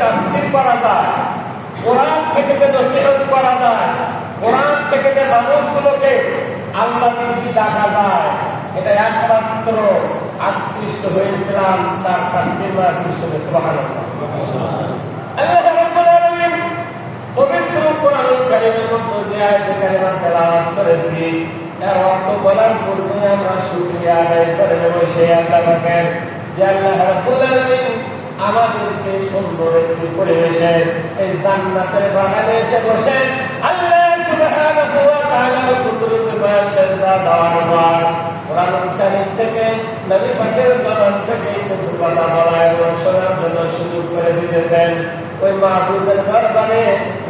তাফসীর করা যায়, কোরআন থেকে যে নসিহত করা যায়, কোরআন থেকে যে মানুষগুলোকে আল্লাহ দিকে ডাকা যায়, এটা একমাত্র আকৃষ্ট হয়েছিলাম তার তাফসীর বা শুনে। সুবহানাল্লাহ। আল্লাহ রাব্বুল আলামিন পবিত্র কোরআনুল কারীমের মধ্যে যে আয়াত কারিমা তেলাওয়াত করেছি, এর অর্থ বলার পূর্বে আমরা শুকরিয়া আদায় করে নেব সেই আল্লাহকে, যে আল্লাহ রাব্বুল আলামিন আমাদেরকে সুন্দর একটি পরিবেশে এই জান্নাতের বাগানে এসে বসে আল্লাহ সুবহানাহু ওয়া তাআলার কুদরতে বায়াসদা দেওয়ার পর কোরআনুল কারীম থেকে নবী পাকের জবান থেকে কিছু কথা বলা এবং শোনার জন্য সুযোগ করে দিতেছেন। ওই মাহবুবের দরবারে,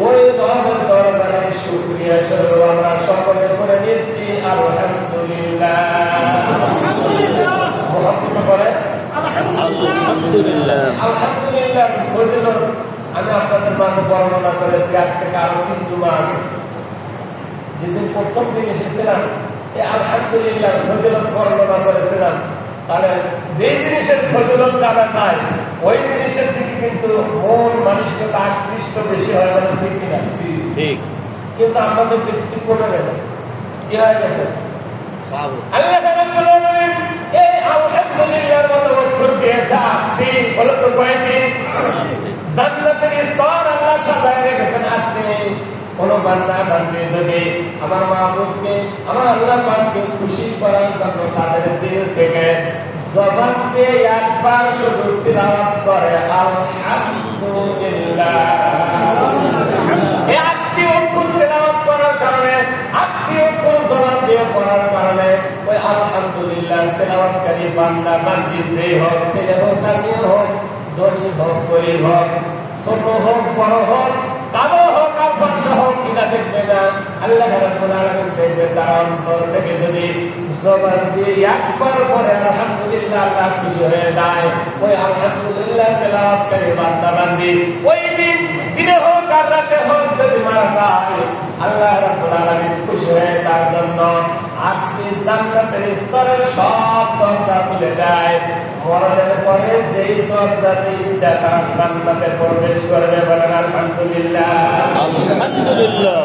ওই রবের দরবারে শুকরিয়া স্বরূপ আমরা সকলে করে নিচ্ছি আলহামদুলিল্লাহ। মুহাম্মদ বলে আলহামদুলিল্লাহ। আলহামদুলিল্লাহ ফজিলত আমি আপনাদের মাঝে বর্ণনা করেছি আজ থেকে আরো 3 মাস আগে, যেদিন প্রথম দিন এসেছিলাম এই আলহামদুলিল্লাহ ফজিলত বর্ণনা করেছিলাম। তাহলে যে জিনিসের ফজিলত জানা যায় ওই জিনিসের দিকে কিন্তু মন মানুষকে আকৃষ্ট বেশি হয়, মানে ঠিক কিনা? ঠিক। কিন্তু আমাদের কিছু কমে গেছে, কি হয়ে গেছে? আল্লাহ রাব্বুল আলামিন এই আলহামদুলিল্লাহর মতো অক্ষর দিয়েছে 8টি, বলো তো কয়টি? জান্নাতের স্তর আল্লাহ সাজায় রেখেছেন 8টি। কোন বান্দা বান্দী যদি আমার মাহবুবকে, আমার আল্লাহ পাককে খুশি করার জন্য তাদের দিল থেকে জবান দিয়ে একবার শুধু তিলাওয়াত করে আলহামদুলিল্লাহ, এই 8টি অক্ষর তিলাওয়াত করার কারণে, 8টি অক্ষর জবান দিয়ে পড়ার কারণে ওই আলহামদুলিল্লাহ তিলাওয়াতকারী বান্দা বান্দী যে হোক, ছেলে হোক আর মেয়ে হোক, ধনী হোক গরীব হোক, ছোট হোক বড় হোক, কালো হোক আর ফর্সা হোক, কিনা দেখবে না আল্লাহ রাব্বুল আলামিন দেখবে তার অন্তর থেকে যদি জবান দিয়ে একবার পরে আলহামদুলিল্লাহ আল্লাহ খুশি হয়ে যায়। ওই আলহামদুলিল্লাহ তেলাওয়াতকারী বান্দা বান্দী ওই দিন দিনে হোক আর রাতে হোক যদি মারা যায়, আল্লাহ রাব্বুল আলামিন খুশি হয়ে তার জন্য 8টি জান্নাতের স্তরের সব দরজা খুলে দেয়। মরণের পরে যেই দরজাতে ইচ্ছা তার জান্নাতে প্রবেশ করবে, বলেন আলহামদুলিল্লাহ। আলহামদুলিল্লাহ।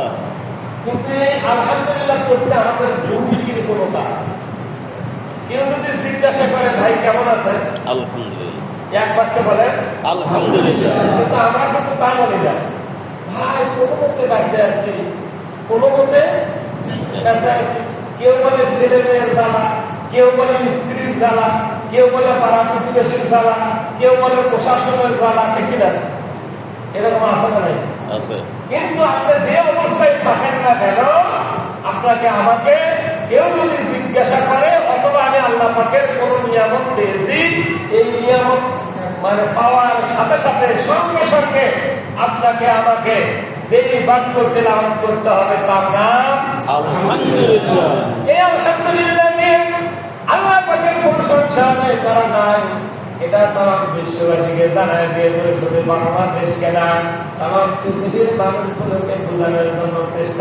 কিন্তু এই আলহামদুলিল্লাহ করতে আমাদের ঝুঁকির কোনো কাজ। কেউ যদি জিজ্ঞাসা করে ভাই কেমন আছেন, আলহামদুলিল্লাহ, এক বাক্যে বলেন আলহামদুলিল্লাহ। কিন্তু আমরা কিন্তু তা বলি না, ভাই কোনো মতে কাছে আছি, কোনো মতে কাছে আছি। কেউ বলে ছেলে মেয়ের জ্বালা, কেউ বলে স্ত্রীর জ্বালা, কেউ বলে পাড়া প্রতিবেশীর জ্বালা, কেউ বলে প্রশাসনের জ্বালা, ঠিক কিনা? এরকম আছে না? নাই আছে। কিন্তু আপনি যে অবস্থায় থাকেন না কেন, আপনাকে আমাকে কেউ যদি জিজ্ঞাসা করে অথবা আমি আল্লাহ পাকের কোন নিয়ামত পেয়েছি, এই নিয়ামত মানে পাওয়ার সাথে সাথে সঙ্গে সঙ্গে আপনাকে আমাকে যেই বাক্য তেলাওয়াত করতে হবে তার নাম আলহামদুলিল্লাহ। এই আলহামদুলিল্লাহ নিয়ে আল্লাহ পাকের প্রশংসা করা যায়, এটা তাম বিশ্ববাসীকে জানায় দিয়েছে, শুধু বাংলাদেশকে না তাম পৃথিবীর মানুষগুলোকে বোঝানোর জন্য চেষ্টা